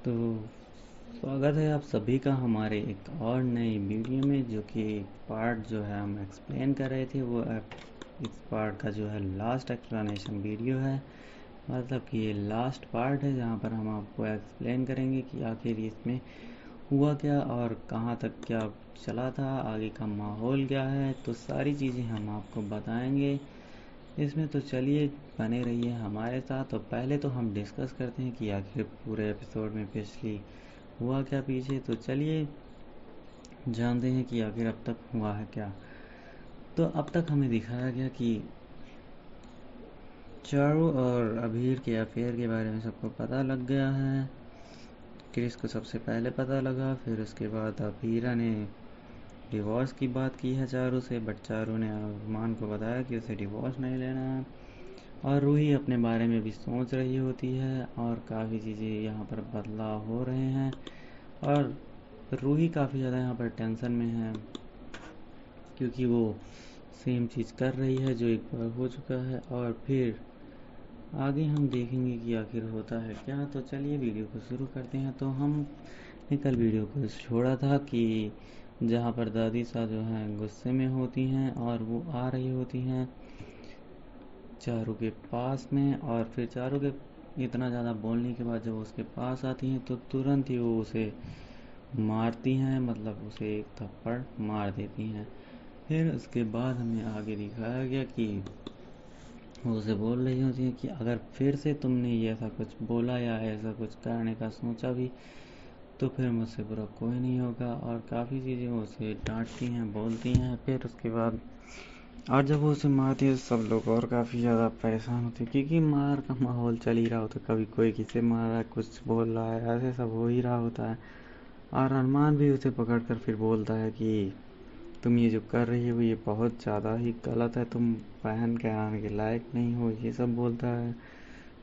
तो स्वागत है आप सभी का हमारे एक और नई वीडियो में, जो कि पार्ट जो है हम एक्सप्लेन कर रहे थे वो इस पार्ट का जो है लास्ट एक्सप्लेनेशन वीडियो है। मतलब कि ये लास्ट पार्ट है जहाँ पर हम आपको एक्सप्लेन करेंगे कि आखिर इसमें हुआ क्या और कहाँ तक क्या चला था, आगे का माहौल क्या है। तो सारी चीज़ें हम आपको बताएंगे इसमें। तो चलिए बने रहिए हमारे साथ। तो पहले तो हम डिस्कस करते हैं कि आखिर पूरे एपिसोड में पिछली हुआ क्या पीछे। तो चलिए जानते हैं कि आखिर अब तक हुआ है क्या। तो अब तक हमें दिखाया गया कि चारू और अभीर के अफेयर के बारे में सबको पता लग गया है। क्रिस को सबसे पहले पता लगा, फिर उसके बाद अभीरा ने डिवोर्स की बात की है चारू से, बट चारू ने अरमान को बताया कि उसे डिवोर्स नहीं लेना है। और रूही अपने बारे में भी सोच रही होती है और काफ़ी चीज़ें यहाँ पर बदलाव हो रहे हैं। और रूही काफ़ी ज़्यादा यहाँ पर टेंशन में है, क्योंकि वो सेम चीज़ कर रही है जो एक बार हो चुका है। और फिर आगे हम देखेंगे कि आखिर होता है क्या। तो चलिए वीडियो को शुरू करते हैं। तो हमने कल वीडियो को छोड़ा था कि जहाँ पर दादी सा जो है गुस्से में होती हैं और वो आ रही होती हैं चारू के पास में, और फिर चारू के इतना ज़्यादा बोलने के बाद जब वो उसके पास आती हैं तो तुरंत ही वो उसे मारती हैं, मतलब उसे एक थप्पड़ मार देती हैं। फिर उसके बाद हमें आगे दिखाया गया कि वो उसे बोल रही होती है कि अगर फिर से तुमने ये ऐसा कुछ बोला या ऐसा कुछ करने का सोचा भी तो फिर मुझसे बुरा कोई नहीं होगा। और काफ़ी चीज़ें वो उसे डांटती हैं, बोलती हैं। फिर उसके बाद और जब वो उसे मारती है तो सब लोग और काफ़ी ज़्यादा परेशान होते हैं, क्योंकि मार का माहौल चल ही रहा होता है। कभी कोई किसे मार रहा है, कुछ बोल रहा है, ऐसे सब हो ही रहा होता है। और अरमान भी उसे पकड़ कर फिर बोलता है कि तुम ये जो कर रही हो ये बहुत ज़्यादा ही गलत है, तुम बहन कहलाने के लायक नहीं हो, ये सब बोलता है।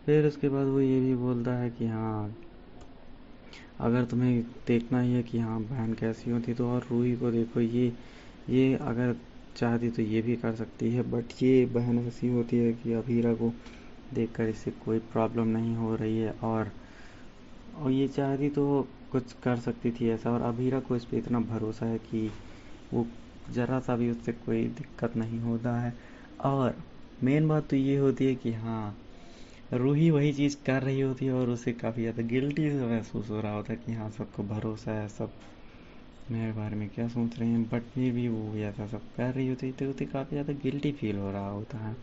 फिर उसके बाद वो ये भी बोलता है कि हाँ, अगर तुम्हें देखना ही है कि हाँ बहन कैसी होती तो और रूही को देखो, ये अगर चाहती तो ये भी कर सकती है, बट ये बहन ऐसी होती है कि अभीरा को देखकर इससे कोई प्रॉब्लम नहीं हो रही है। और ये चाहती तो कुछ कर सकती थी ऐसा। और अभीरा को इस पर इतना भरोसा है कि वो ज़रा सा भी उससे कोई दिक्कत नहीं होता है। और मेन बात तो ये होती है कि हाँ, रूही वही चीज़ कर रही होती है और उसे काफ़ी ज़्यादा गिल्टी सा महसूस हो रहा होता है कि हाँ सबको भरोसा है, सब मेरे बारे में क्या सोच रहे हैं, बट फिर भी वो ऐसा सब कर रही होती है तो उसे काफ़ी ज़्यादा गिल्टी फील हो रहा होता है।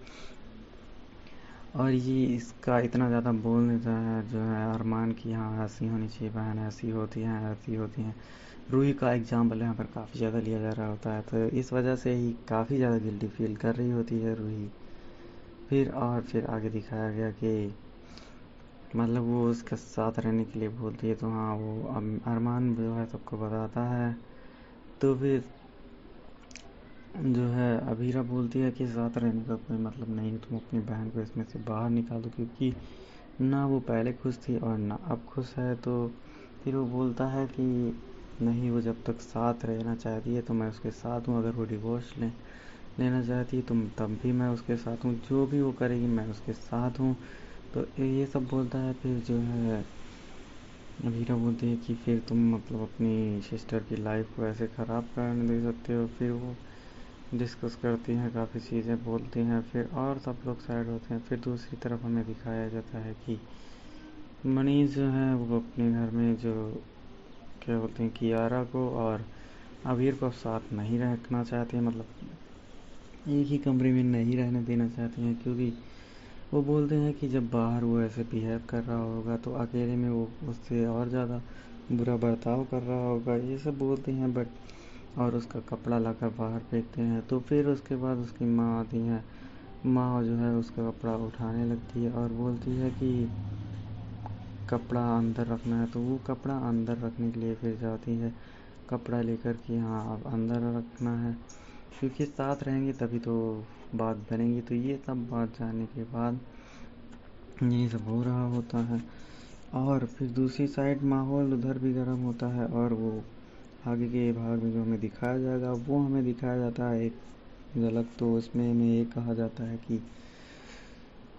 और ये इसका इतना ज़्यादा बोल देता है जो है अरमान की, हाँ ऐसी होनी चाहिए बहन, ऐसी होती हैं ऐसी होती हैं। रूही का एग्जाम्पल यहाँ पर काफ़ी ज़्यादा लिया जा रहा होता है, तो इस वजह से ही काफ़ी ज़्यादा गिल्टी फील कर रही होती है रूही। फिर आगे दिखाया गया कि मतलब वो उसके साथ रहने के लिए बोलती है, तो हाँ वो अरमान जो है सबको बताता है। तो फिर जो है अभीरा बोलती है कि साथ रहने का कोई मतलब नहीं है, तुम अपनी बहन को इसमें से बाहर निकाल दो, क्योंकि ना वो पहले खुश थी और ना अब खुश है। तो फिर वो बोलता है कि नहीं, वो जब तक साथ रहना चाहती है तो मैं उसके साथ हूँ, अगर वो डिवोर्स लेना चाहती है तो तब भी मैं उसके साथ हूँ, जो भी वो करेगी मैं उसके साथ हूँ। तो ये सब बोलता है। फिर जो है अभीरा बोलती है कि फिर तुम मतलब अपनी सिस्टर की लाइफ को ऐसे ख़राब करने दे सकते हो। फिर वो डिस्कस करती हैं, काफ़ी चीज़ें बोलती हैं, फिर और सब लोग साइड होते हैं। फिर दूसरी तरफ हमें दिखाया जाता है कि मनीष जो है वो अपने घर में जो क्या बोलते हैं कियारा को और अबीर को साथ नहीं रखना चाहते हैं, मतलब एक ही कमरे में नहीं रहने देना चाहते हैं, क्योंकि वो बोलते हैं कि जब बाहर वो ऐसे बिहेव कर रहा होगा तो अकेले में वो उससे और ज़्यादा बुरा बर्ताव कर रहा होगा, ये सब बोलते हैं। बट और उसका कपड़ा लाकर बाहर फेंकते हैं। तो फिर उसके बाद उसकी माँ आती है, माँ जो है उसका कपड़ा उठाने लगती है और बोलती है कि कपड़ा अंदर रखना है। तो वो कपड़ा अंदर रखने के लिए फिर जाती है कपड़ा लेकर कि हाँ अब अंदर रखना है, क्योंकि साथ रहेंगे तभी तो बात बनेगी। तो ये सब बात जानने के बाद यही सब हो रहा होता है। और फिर दूसरी साइड माहौल उधर भी गर्म होता है, और वो आगे के भाग में जो हमें दिखाया जाएगा वो हमें दिखाया जाता है एक झलक। तो उसमें हमें ये कहा जाता है कि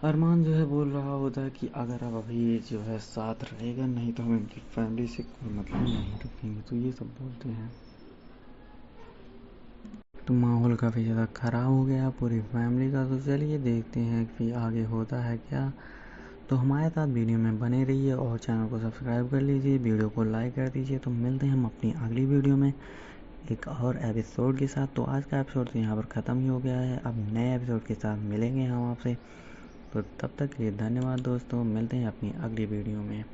अरमान जो है बोल रहा होता है कि अगर अब अभी जो है साथ रहेगा नहीं तो हम इनकी फैमिली से कोई मतलब नहीं रखेंगे, तो ये सब बोलते हैं। तो माहौल काफ़ी ज़्यादा ख़राब हो गया पूरी फैमिली का। तो चलिए देखते हैं कि आगे होता है क्या। तो हमारे साथ वीडियो में बने रहिए और चैनल को सब्सक्राइब कर लीजिए, वीडियो को लाइक कर दीजिए। तो मिलते हैं हम अपनी अगली वीडियो में एक और एपिसोड के साथ। तो आज का एपिसोड तो यहाँ पर ख़त्म ही हो गया है, अब नए एपिसोड के साथ मिलेंगे हम आपसे। तो तब तक के लिए धन्यवाद दोस्तों, मिलते हैं अपनी अगली वीडियो में।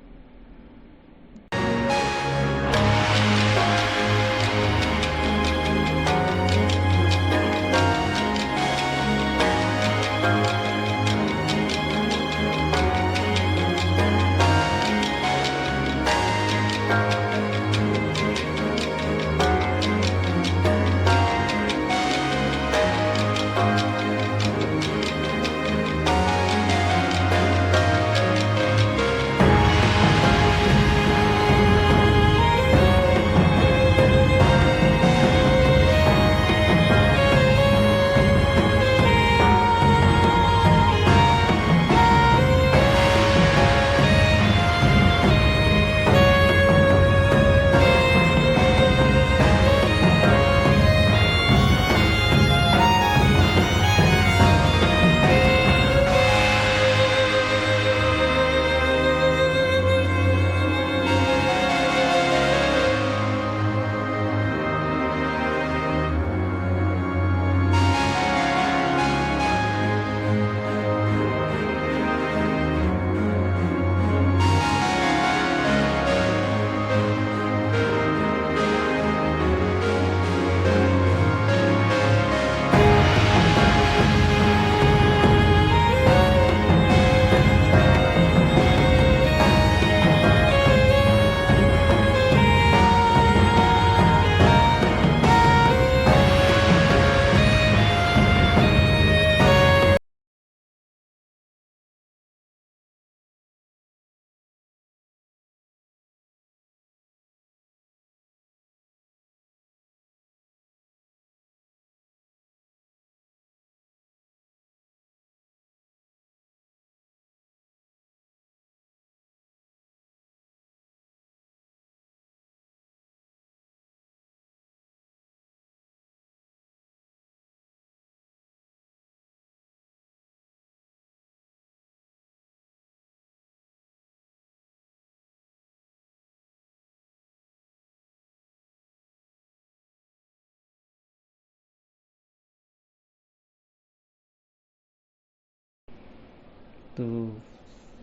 तो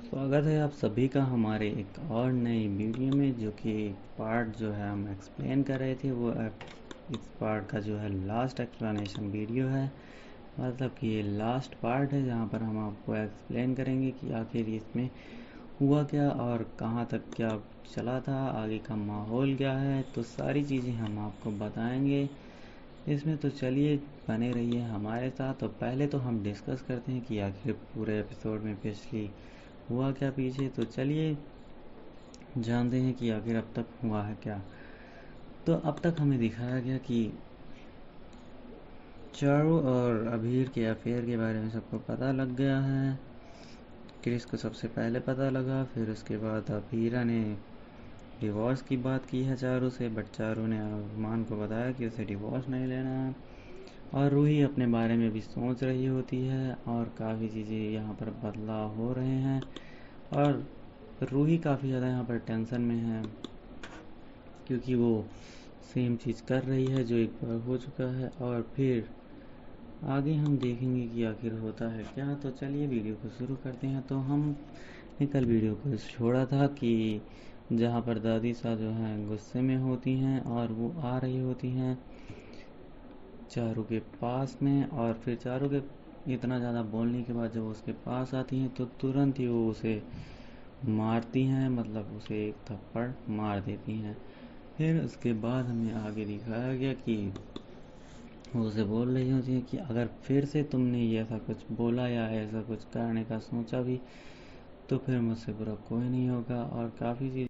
स्वागत है आप सभी का हमारे एक और नई वीडियो में, जो कि पार्ट जो है हम एक्सप्लेन कर रहे थे वो इस पार्ट का जो है लास्ट एक्सप्लेनेशन वीडियो है। मतलब कि ये लास्ट पार्ट है जहाँ पर हम आपको एक्सप्लेन करेंगे कि आखिर इसमें हुआ क्या और कहाँ तक क्या चला था, आगे का माहौल क्या है। तो सारी चीज़ें हम आपको बताएंगे इसमें। तो चलिए बने रहिए हमारे साथ। तो पहले तो हम डिस्कस करते हैं कि आखिर पूरे एपिसोड में पिछली हुआ क्या पीछे। तो चलिए जानते हैं कि आखिर अब तक हुआ है क्या। तो अब तक हमें दिखाया गया कि चारू और अभीर के अफेयर के बारे में सबको पता लग गया है। क्रिस को सबसे पहले पता लगा, फिर उसके बाद अभीरा ने डिवोर्स की बात की है चारू से, बट चारू ने अरमान को बताया कि उसे डिवोर्स नहीं लेना है। और रूही अपने बारे में भी सोच रही होती है और काफ़ी चीज़ें यहाँ पर बदलाव हो रहे हैं। और रूही काफ़ी ज़्यादा यहाँ पर टेंशन में है, क्योंकि वो सेम चीज़ कर रही है जो एक बार हो चुका है। और फिर आगे हम देखेंगे कि आखिर होता है क्या। तो चलिए वीडियो को शुरू करते हैं। तो हमने कल वीडियो को छोड़ा था कि जहाँ पर दादी सा जो हैं गुस्से में होती हैं और वो आ रही होती हैं चारू के पास में, और फिर चारू के इतना ज़्यादा बोलने के बाद जब उसके पास आती हैं तो तुरंत ही वो उसे मारती हैं, मतलब उसे एक थप्पड़ मार देती हैं। फिर उसके बाद हमें आगे दिखाया गया कि वो उसे बोल रही होती है कि अगर फिर से तुमने ये ऐसा कुछ बोला या ऐसा कुछ करने का सोचा भी तो फिर मुझसे बुरा कोई नहीं होगा। और काफ़ी चीज़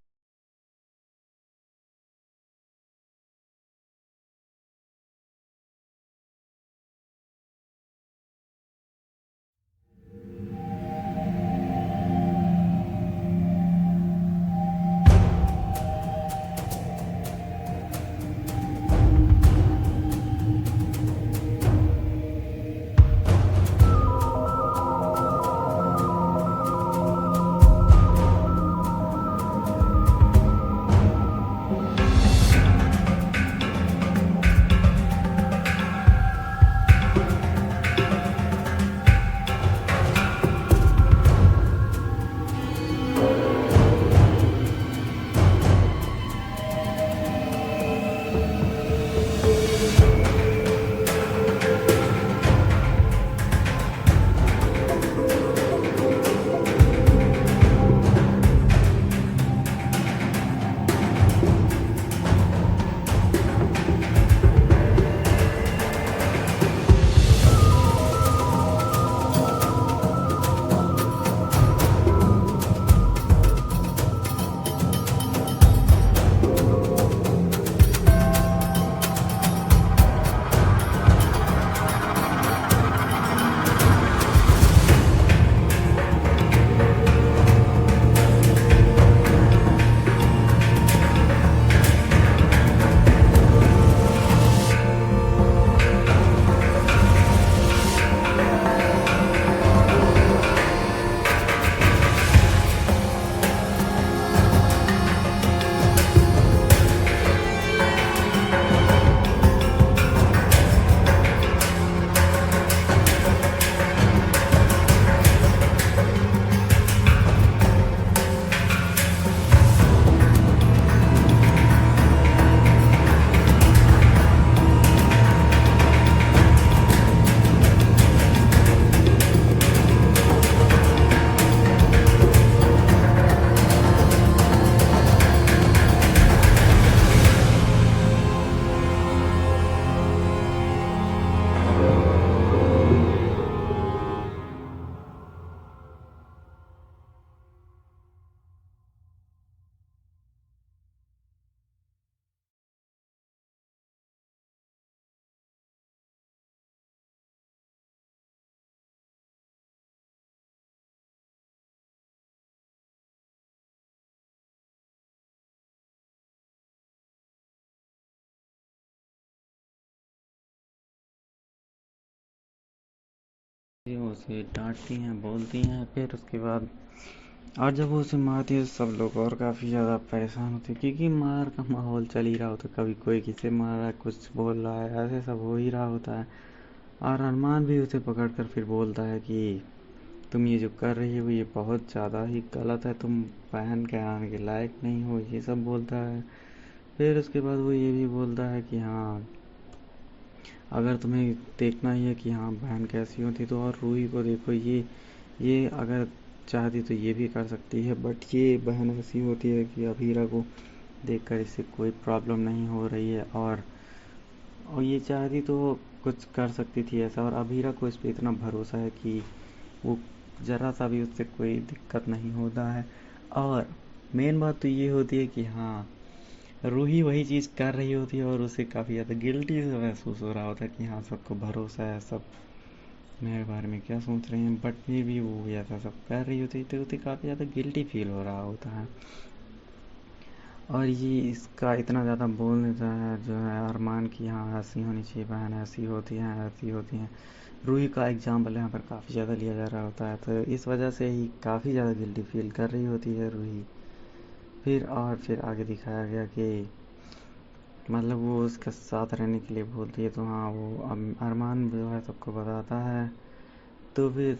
वो उसे डांटती हैं, बोलती हैं। फिर उसके बाद और जब वो उसे मारती है तो सब लोग और काफ़ी ज़्यादा परेशान होते हैं, क्योंकि मार का माहौल चल ही रहा होता है। कभी कोई किसे मार रहा है, कुछ बोल रहा है, ऐसे सब हो ही रहा होता है। और अरमान भी उसे पकड़ कर फिर बोलता है कि तुम ये जो कर रही हो ये बहुत ज़्यादा ही गलत है, तुम बहन कहलाने के लायक नहीं हो, ये सब बोलता है। फिर उसके बाद वो ये भी बोलता है कि हाँ, अगर तुम्हें देखना ही है कि हाँ बहन कैसी होती तो और रूही को देखो, ये अगर चाहती तो ये भी कर सकती है, बट ये बहन ऐसी होती है कि अभीरा को देखकर इसे कोई प्रॉब्लम नहीं हो रही है, और ये चाहती तो कुछ कर सकती थी ऐसा। और अभीरा को इस पे इतना भरोसा है कि वो ज़रा सा भी उससे कोई दिक्कत नहीं होता है। और मेन बात तो ये होती है कि हाँ, रूही वही चीज़ कर रही होती है और उसे काफ़ी ज़्यादा गिल्टी सा महसूस हो रहा होता है कि हाँ सबको भरोसा है, सब मेरे बारे में क्या सोच रहे हैं, बट फिर भी वो ऐसा सब कर रही होती है तो उसे काफ़ी ज़्यादा गिल्टी फील हो रहा होता है। और ये इसका इतना ज़्यादा बोल देता है जो है अरमान की, हाँ ऐसी होनी चाहिए बहन, ऐसी होती हैं, ऐसी होती हैं। रूही का एग्जाम्पल यहाँ पर काफ़ी ज़्यादा लिया जा रहा होता है, तो इस वजह से ही काफ़ी ज़्यादा गिल्टी फील कर रही होती है रूही। फिर आगे दिखाया गया कि मतलब वो उसके साथ रहने के लिए बोलती है, तो हाँ वो अरमान जो है सबको बताता है। तो फिर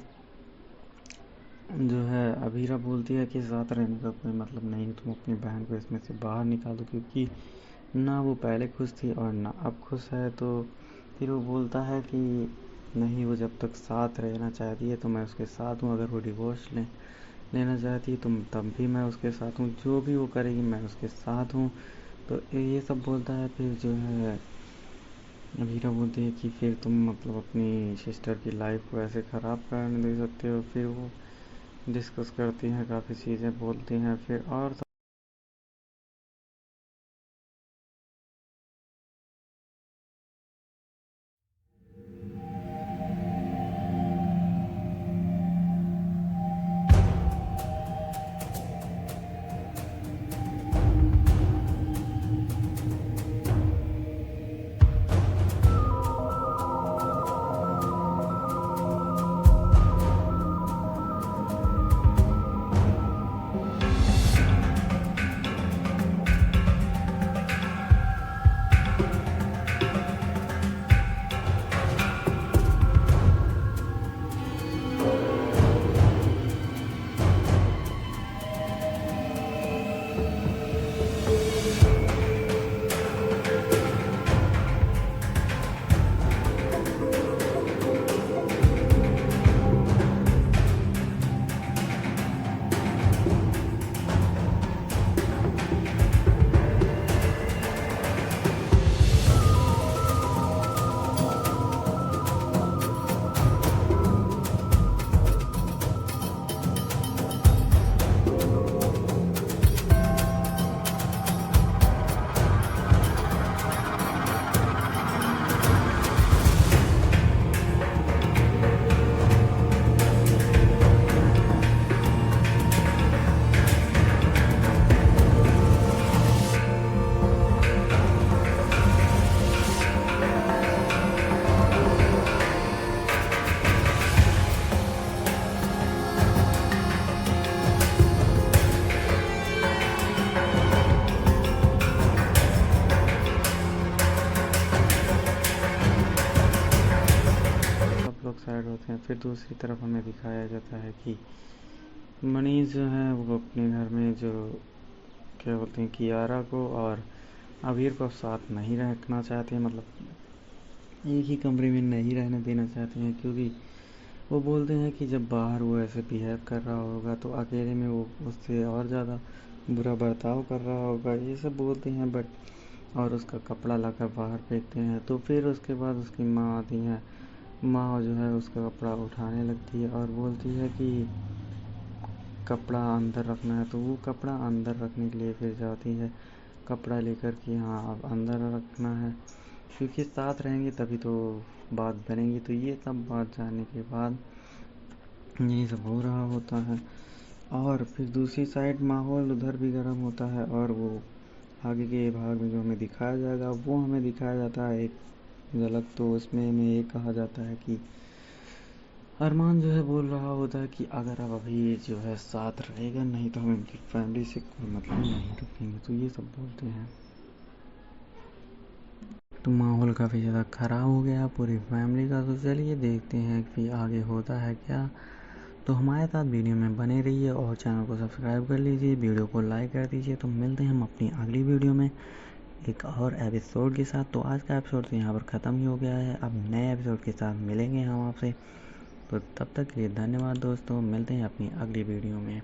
जो है अभीरा बोलती है कि साथ रहने का कोई मतलब नहीं, तुम अपनी बहन को इसमें से बाहर निकाल दो, क्योंकि ना वो पहले खुश थी और ना अब खुश है। तो फिर वो बोलता है कि नहीं, वो जब तक साथ रहना चाहती है तो मैं उसके साथ हूँ, अगर वो डिवोर्स लेना चाहती है तो तब भी मैं उसके साथ हूँ, जो भी वो करेगी मैं उसके साथ हूँ। तो ये सब बोलता है। फिर जो है अभीरा बोलती है कि फिर तुम मतलब अपनी सिस्टर की लाइफ को ऐसे ख़राब करने दे सकते हो। फिर वो डिस्कस करती हैं, काफ़ी चीज़ें बोलती हैं फिर और सब लोग साइड होते हैं। फिर दूसरी तरफ हमें दिखाया जाता है कि मनीष जो है वो अपने घर में जो क्या बोलते हैं कियारा को और अबीर को साथ नहीं रखना चाहते हैं, मतलब एक ही कमरे में नहीं रहने देना चाहते हैं, क्योंकि वो बोलते हैं कि जब बाहर वो ऐसे बिहेव कर रहा होगा तो अकेले में वो उससे और ज़्यादा बुरा बर्ताव कर रहा होगा, ये सब बोलते हैं। बट और उसका कपड़ा लाकर बाहर फेंकते हैं। तो फिर उसके बाद उसकी माँ आती है, माँ जो है उसका कपड़ा उठाने लगती है और बोलती है कि कपड़ा अंदर रखना है। तो वो कपड़ा अंदर रखने के लिए फिर जाती है कपड़ा लेकर कि हाँ अब अंदर रखना है, क्योंकि साथ रहेंगे तभी तो बात बनेगी। तो ये सब बात जानने के बाद यही सब हो रहा होता है। और फिर दूसरी साइड माहौल उधर भी गर्म होता है, और वो आगे के भाग में जो हमें दिखाया जाएगा वो हमें दिखाया जाता है एक झलक। तो उसमें हमें ये कहा जाता है कि अरमान जो है बोल रहा होता है कि अगर अब अभी जो है साथ रहेगा नहीं तो हम इनकी फैमिली से कोई मतलब नहीं रखेंगे, तो ये सब बोलते हैं। तो माहौल काफ़ी ज़्यादा ख़राब हो गया पूरी फैमिली का। तो चलिए देखते हैं कि आगे होता है क्या। तो हमारे साथ वीडियो में बने रहिए और चैनल को सब्सक्राइब कर लीजिए, वीडियो को लाइक कर दीजिए। तो मिलते हैं हम अपनी अगली वीडियो में एक और एपिसोड के साथ। तो आज का एपिसोड तो यहाँ पर ख़त्म ही हो गया है, अब नए एपिसोड के साथ मिलेंगे हम आपसे। तो तब तक के लिए धन्यवाद दोस्तों, मिलते हैं अपनी अगली वीडियो में।